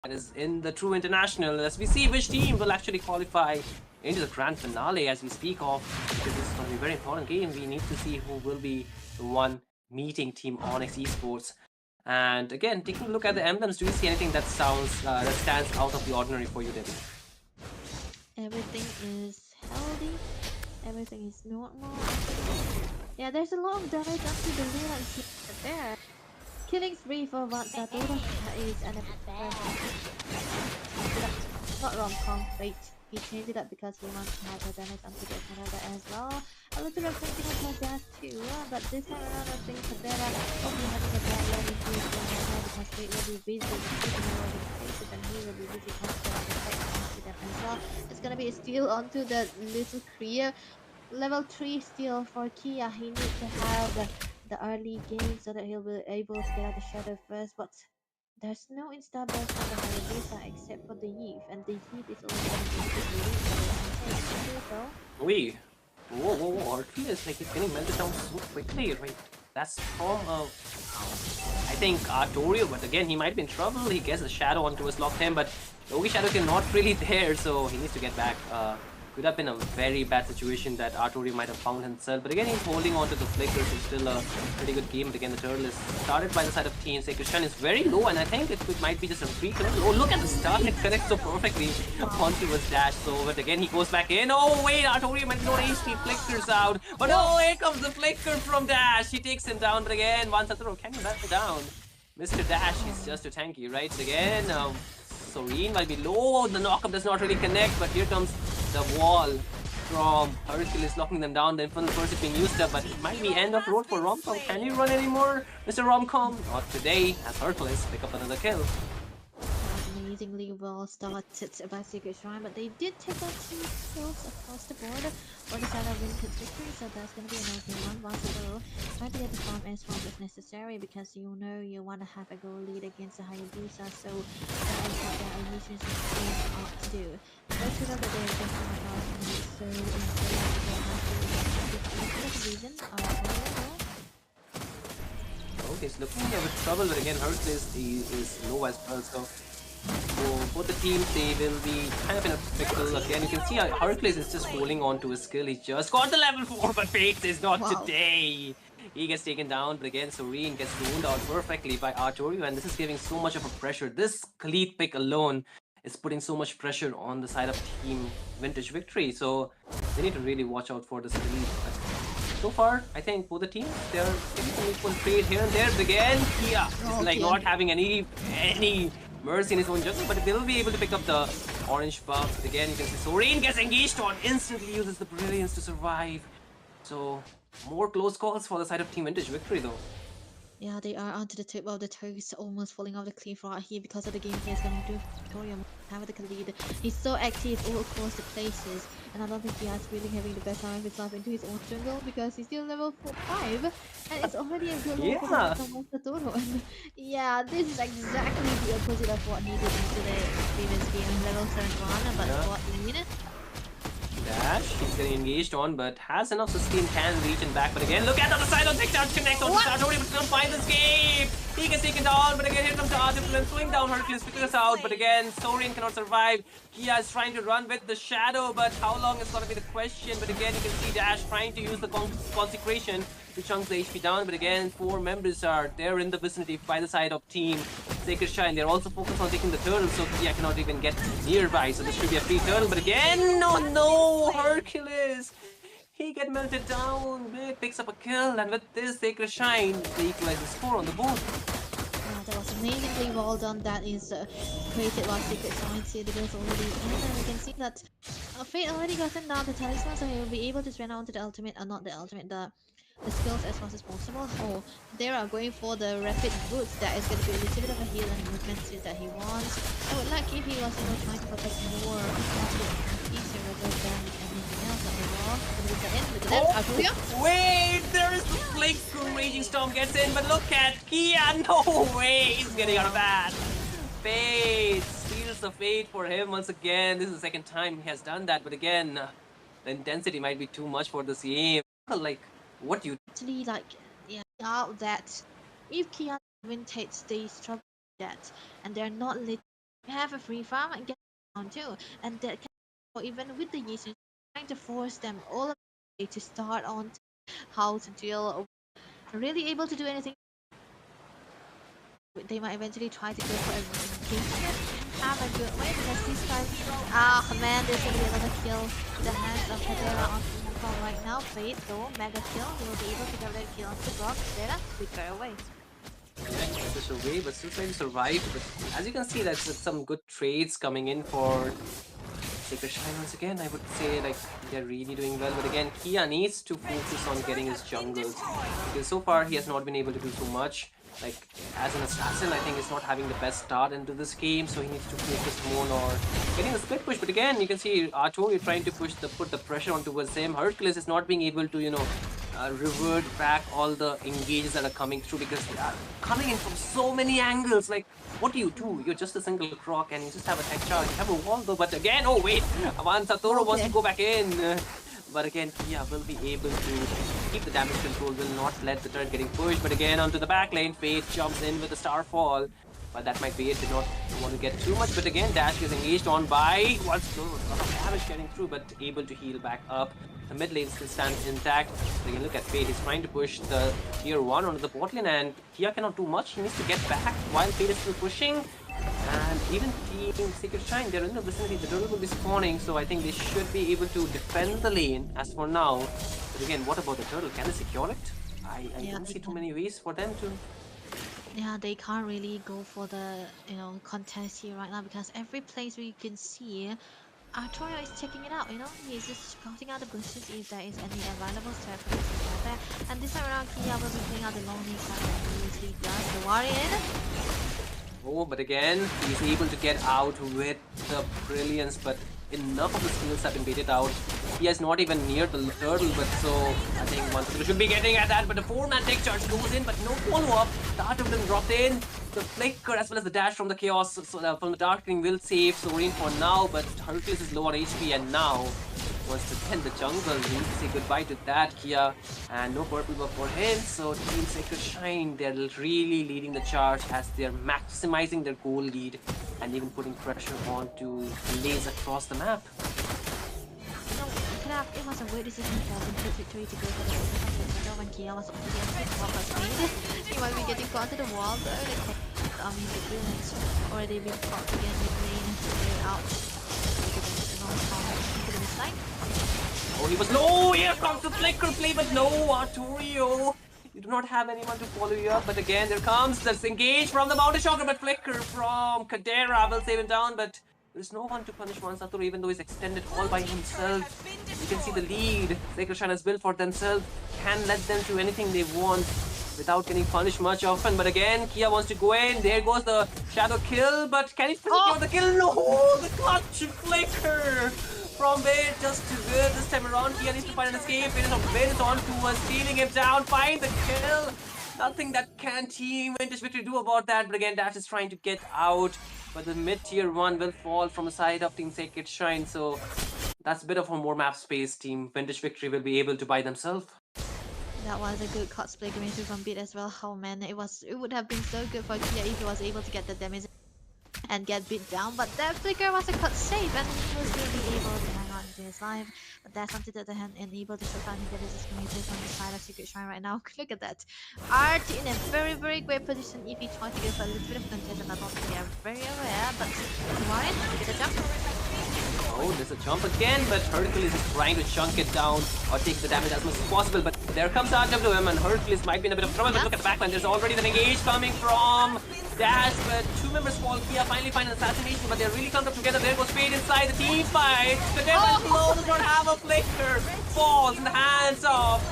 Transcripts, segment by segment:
that is in the true international, as we see which team will actually qualify into the grand finale as we speak of, because this is going to be a very important game. We need to see who will be the one meeting Team Onyx Esports. And again, taking a look at the emblems, do you see anything that stands out of the ordinary for you, Debbie? Everything is healthy. Everything is normal. Yeah, there's a lot of damage onto the lane and see there. Killing spree for one Satoru is an not rom-com, wait. He changed it up because he wants to have the damage onto the Canada as well. A little bit of thinking of my dash too, but this time around I think Canada will be having a bad learning to his game right now because Wade will be busy with keeping all the faces and he will be busy concentrating on the fight onto them as well. It's gonna be a steal onto the little Korea. Level 3 steal for Kia. He needs to have the early game so that he'll be able to get out the shadow first, but there's no insta burst on the Hayabusa except for the Eve, and the Eve is only going to be able to Wait. Whoa, Arcus, like he's getting melted down so quickly, right? That's from, I think, Artorio, but again, he might be in trouble. He gets a shadow onto his locked him, but Logi Shadow is not really there, so he needs to get back. Could have been a very bad situation that Artorio might have found himself, but again, he's holding on to the flickers. It's still a pretty good game, but again, the turtle is started by the side of Team. Christian is very low, and I think it might be just a free connect. Oh, look at the start, it connects so perfectly onto his dash, so, but again, he goes back in. Oh, wait, Artorio might not HP flickers out, but oh, here comes the flicker from Dash. He takes him down, but again, once throw, can you back it down? Mr. Dash, he's just too tanky, right? Again, Soreen might be low. The knockup does not really connect, but here comes the wall from Hercules locking them down. The Infernal Curse is being used up, but it might be end of road for Romcom. Can you run anymore, Mr. Romcom? Not today, as Hercules pick up another kill. Amazingly well started by Secret Shrine, but they did take out 2 kills across the board for the side of Vintage Victory, so that's going to be an okay one. Vassalo trying to get the farm as fast as necessary because you know you want to have a goal lead against the Hayabusa, so that is what their missions ought to do. Let's figure out that they're just going to be so insane Oh, he's looking a bit trouble, but again, Hercules is low as well, so for the teams, they will be kind of in a pickle again. You can see Hercules is just holding on to his skill. He just got the level 4, but Fates is not today. He gets taken down, but again, Serene gets zoned out perfectly by Artorio, and this is giving so much of a pressure. This Khalid pick alone is putting so much pressure on the side of Team Vintage Victory, so they need to really watch out for this Khalid. So far, I think both the teams, they're getting some equal trade here and there, but again, Kia is like not having any mercy in his own jungle, but they'll be able to pick up the orange buff. But again, you can see Sorin gets engaged on, instantly uses the brilliance to survive. So, more close calls for the side of Team Vintage Victory though. Yeah, they are onto the tip of the toes, almost falling off the cliff right here because of the gameplay is going to do Victoria have the lead. He's so active all across the places, and I don't think he has really having the best time of his life into his own jungle because he's still level 5, and it's already a good level for the Toro. And yeah, this is exactly the opposite of what he did into the previous game, level 7 but what minute? Dash, he's getting engaged on, but has enough sustain, can reach and back. But again, look at the other side of Big Charge connect on the Artorio, but can't find the escape. He gets taken down, but again, here comes the Artifice, swing down Hercules, picking us out. But again, Sorin cannot survive. Kia is trying to run with the shadow, but how long is going to be the question? But again, you can see Dash trying to use the consecration to chunk the HP down. But again, 4 members are there in the vicinity by the side of Team Sacred Shine. They're also focused on taking the turtle, so Kia cannot even get nearby. So this should be a free turtle. But again, no, Hercules! He get melted down. Big picks up a kill, and with this Sacred Shine, they equalize the score on the board. That was amazingly well done. That is created by Secret Science here. The girls already in, and we can see that Fate already gotten down the talisman, so he will be able to spin out to the ultimate, not the ultimate, the skills as fast as possible. Oh, they are going for the rapid boots. That is going to be a little bit of a heal and movement speed that he wants. I would like if he was trying to protect more easier rather than anything else on the wall. Wait, there is the flick through Raging Storm gets in, but look at Kia. No way, he's getting out of that. Fate steals the Fate for him once again. This is the second time he has done that, but again, the intensity might be too much for this game. Like, what do you actually like? Yeah, out that if Kia Vintage they struggle with that, and they're not lit have a free farm and get down too. And that can, or even with the Jesus, trying to force them all to start on how to deal, really able to do anything. They might eventually try to go for a engagement and have a good way because this time, man, there's gonna be another kill to the hands of Hedera on from right now. Fate though, mega kill, he will be able to get that kill onto the block. Hedera, flicker away. Yeah, push away, but still trying to survive. But as you can see, that's some good trades coming in for Sacred Shrine once again. I would say like they're really doing well. But again, Kia needs to focus on getting his jungles because so far he has not been able to do too much. Like as an assassin, I think he's not having the best start into this game, so he needs to focus more on getting the split push. But again, you can see Arturo trying to put the pressure on towards him. Hercules is not being able to, revert back all the engages that are coming through because they are coming in from so many angles. Like, what do? You're just a single croc and you just have a tech charge. You have a wall though, but again, oh wait, Avan Satoru wants to go back in. But again, Kia will be able to keep the damage control, will not let the turret getting pushed. But again, onto the back lane, Fate jumps in with the Starfall. But that might be it, did not want to get too much. But again, Dash is engaged on by what's a lot of damage getting through, but able to heal back up. The mid lane still stands intact. So you can look at Fate, he's trying to push the tier 1 onto the bot lane, and Kia cannot do much. He needs to get back while Fate is still pushing. And even Team Sacred Shrine, they're in the vicinity, the turtle will be spawning, so I think they should be able to defend the lane as for now. But again, what about the turtle? Can they secure it? I don't see too many ways for them to. Yeah, they can't really go for the contest here right now because every place where you can see Arturo is checking it out, he's just scouting out the bushes if there is any available strategies out there. And this time around, Kia will be playing out the long range side and he usually does. The warrior. Oh, but again, he's able to get out with the brilliance, but enough of the skills have been baited out. He is not even near the turtle, but so I think Mantra should be getting at that. But the 4-man take charge goes in, but no follow-up. The Art of them dropped in. The flicker as well as the dash from the chaos, from the darkening will save Sorin for now, but Hercules is low on HP and now wants to defend the jungle. We need to say goodbye to that, Kia. And no purple buff for him, so Team Sacred Shine, they're really leading the charge as they're maximizing their goal lead and even putting pressure onto lanes across the map. It was a weird decision for the victory to go for the second when Kia was already against the wall speed. He might be getting caught to the wall though. The brilliance already been caught again with lane out. Oh, he was low! Here comes the flicker play, but no, Arturio! You do not have anyone to follow you up, but again, there comes this engage from the Mountain Shocker, but flicker from Kadera will save him down, but there's no one to punish Satoru, even though he's extended all by himself. You can see the lead Sacred Shrine has built for themselves, can let them do anything they want without getting punished much often. But again, Kia wants to go in. There goes the shadow kill, but can he secure the kill? No! The clutch flicker from Wade just to good this time around. Kia needs to find an escape. Wade is on towards stealing him down. Find the kill. Nothing that can Team Vintage Victory do about that. But again, Dash is trying to get out. But the mid-tier 1 will fall from the side of Team Sacred Shrine. So that's a bit of a more map space. Team Vintage Victory will be able to buy themselves. That was a good cosplay coming through from Beat as well. Oh man, it would have been so good for Kia if he was able to get the damage and get beat down, but that flicker was a cut save and he was really able to hang on to his life. But that's something that the hand and able to show down that is coming through from the side of Secret Shrine right now. Look at that. Art in a very great position if he tries to go for a little bit of contest, and I don't think they are very aware, but Warren, look at the jump. Oh, there's a jump again, but Hercules is trying to chunk it down or take the damage as much as possible. But there comes RWM, and Hercules might be in a bit of trouble. But look at the backline, there's already an engage coming from Dash, but 2 members fall. Kia finally find an assassination, but they're really come up together. There goes Fade inside the team fight. The Devil Blow does not have a flicker. Falls in the hands of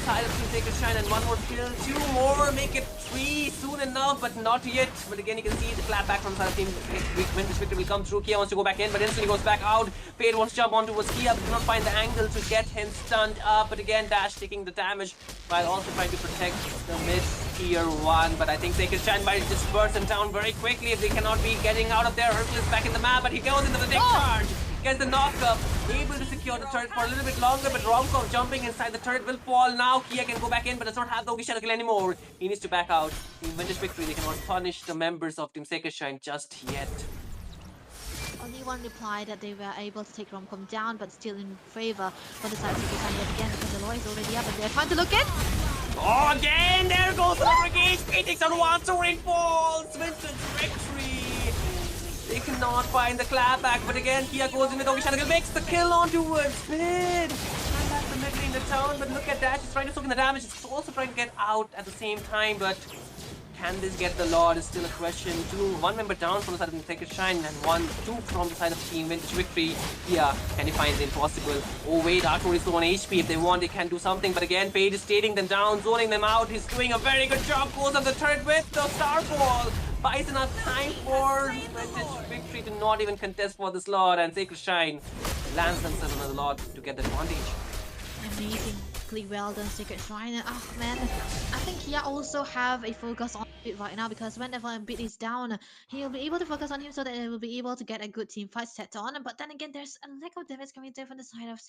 side of Team Sacred Shrine, and 1 more kill, 2 more, make it 3 soon enough, but not yet. But again, you can see the clap back from side of Team Vintage Victory will come through. Kia wants to go back in, but instantly goes back out. Fade wants to jump onto Kia, but cannot find the angle to get him stunned up. But again, Dash taking the damage while also trying to protect the mid-tier 1. But I think Sacred Shrine might just burst him down very quickly if they cannot be getting out of there. Hercules back in the map, but he goes into the take charge. Gets the knock-up, able to secure the turret for a little bit longer, but Romkov jumping inside the turret will fall now. Kia can go back in, but does not have the Shadow kill anymore. He needs to back out. Team Vintage Victory, they cannot punish the members of Team Sacred Shrine just yet. one replied that they were able to take Romcom down, but still in favor for the side of Secret Shine yet again because the law is already up and they're trying to look in. Oh, again, there goes the brigade. He takes on one, Soaring falls. Vintage victory. They cannot find the clapback, but again, Kia goes in with Shatter makes the kill onto it. Spin. And that's the mid lane, the town, but look at that. He's trying to soak in the damage. He's also trying to get out at the same time, but can this get the Lord is still a question. One member down from the side of the Sacred Shine and two from the side of Team Vintage Victory. Here, can he find the impossible? Oh wait, Arthur is low on HP. If they want, they can do something. But again, Fade is stating them down, zoning them out. He's doing a very good job. Goes on the turret with the Starfall. Buys enough time for Vintage Victory to not even contest for this Lord. And Sacred Shine lands themselves on the Lord to get the advantage. Amazingly well done, Secret Shrine. Oh man, I think Kia also have a focus on it right now because whenever Embiid is down, he'll be able to focus on him so that he will be able to get a good team fight set on. But then again, there's a lack of damage coming through from the side of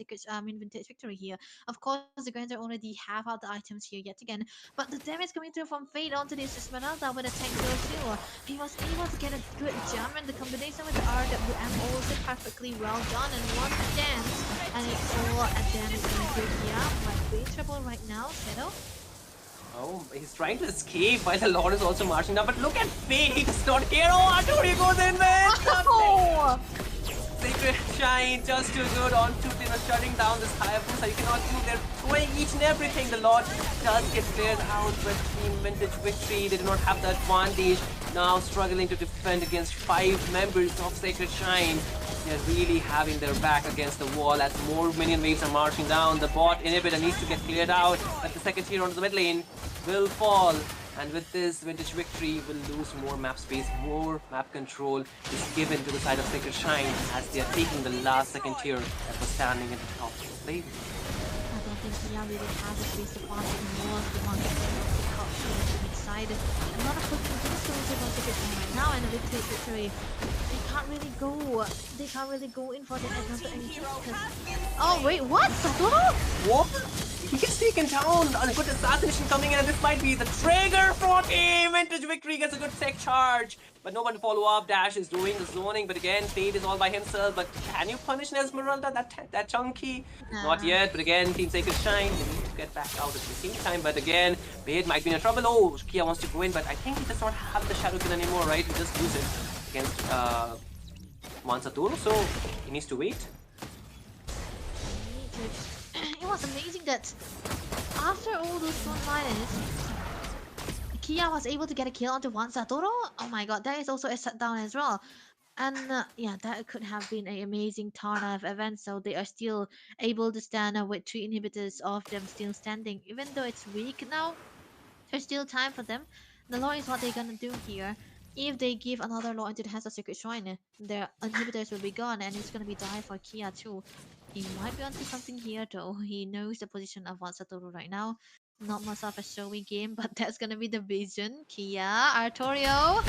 Vintage Victory here. Of course, the Granger already have out the items here yet again, but the damage coming through from Fade onto this Esmeralda with a tank goes through. He was able to get a good jump, and the combination with the RWM also perfectly well done. And one dance, and it's all a damage coming through here. Might be in trouble right now, Shadow. Oh, he's trying to escape while the Lord is also marching down. But look at Fade, he does not care. Oh, Arturi goes in with Oh! Sacred Shine just too good on to shutting down this Hayabusa. You cannot do. They're throwing each and everything. The Lord does get cleared out, but Team Vintage Victory, they do not have the advantage. Now struggling to defend against 5 members of Sacred Shine. They're really having their back against the wall as more minion waves are marching down. The bot inhibitor needs to get cleared out, but the second tier onto the mid lane will fall. And with this, Vintage Victory will lose more map space, more map control is given to the side of Sacred Shine as they are taking the last second tier that was standing at the top of the lane. I don't think Kia really has a space to pass anymore. The market is out here to the side. A lot of pushing things going to Sacred Shine right now, and with Vintage Victory, they can't really go in for the another anything. Oh wait, what? Satoru? What? He gets taken down. A good assassination coming in, and this might be the trigger for Team Vintage Victory. Gets a good tech charge, but no one to follow up. Dash is doing the zoning, but again, Fade is all by himself. But can you punish Esmeralda? That chunky? Not yet. But again, Team Sacred Shine, they need to get back out at the same time. But again, Fade might be in trouble. Oh, Kia wants to go in, but I think he does not have the Shadow Gun anymore, right? He just use it against Mansatoro, so he needs to wait. It was amazing that after all those one-liners, Kia was able to get a kill onto one Satoru. Oh my god, that is also a shutdown as well. And yeah, that could have been an amazing turn of events. So they are still able to stand with 3 inhibitors of them still standing. Even though it's weak now, there's still time for them. The law is what they're gonna do here. If they give another law into the hands of Secret Shrine, their inhibitors will be gone and it's gonna be die for Kia too. He might be onto something here though. He knows the position of Satoru right now. Not much of a showy game, but that's gonna be the vision. Kia, Artorio.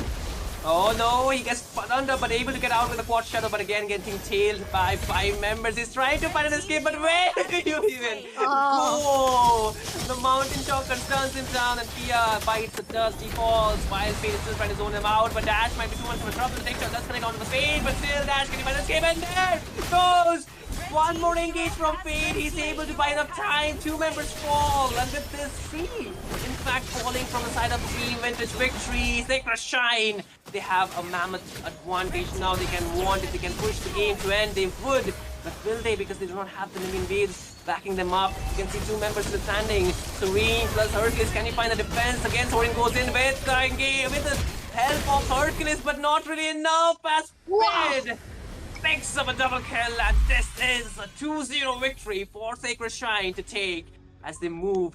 Oh no, he gets put under but able to get out with a quad shadow, but again getting tailed by 5 members. He's trying to find an escape, but where do you even go? The mountain choker turns him down and Kia bites the dust, he falls while Fade is still trying to zone him out, but Dash might be too much of a trouble. The next shot does connect onto the Fade, but still Dash can find an escape, and there goes one more engage from Fade. He's able to buy enough time. 2 members fall, and with this 3, in fact, falling from the side of Team Vintage Victory, Sacred Shine. They have a mammoth advantage now. They can want, if they can push the game to end, they would. But will they? Because they do not have the living waves backing them up. You can see 2 members still standing. Serene plus Hercules. Can he find the defense? Again, Sorin goes in with the help of Hercules, but not really enough as Fade picks up a double kill, and this is a 2-0 victory for Sacred Shine to take as they move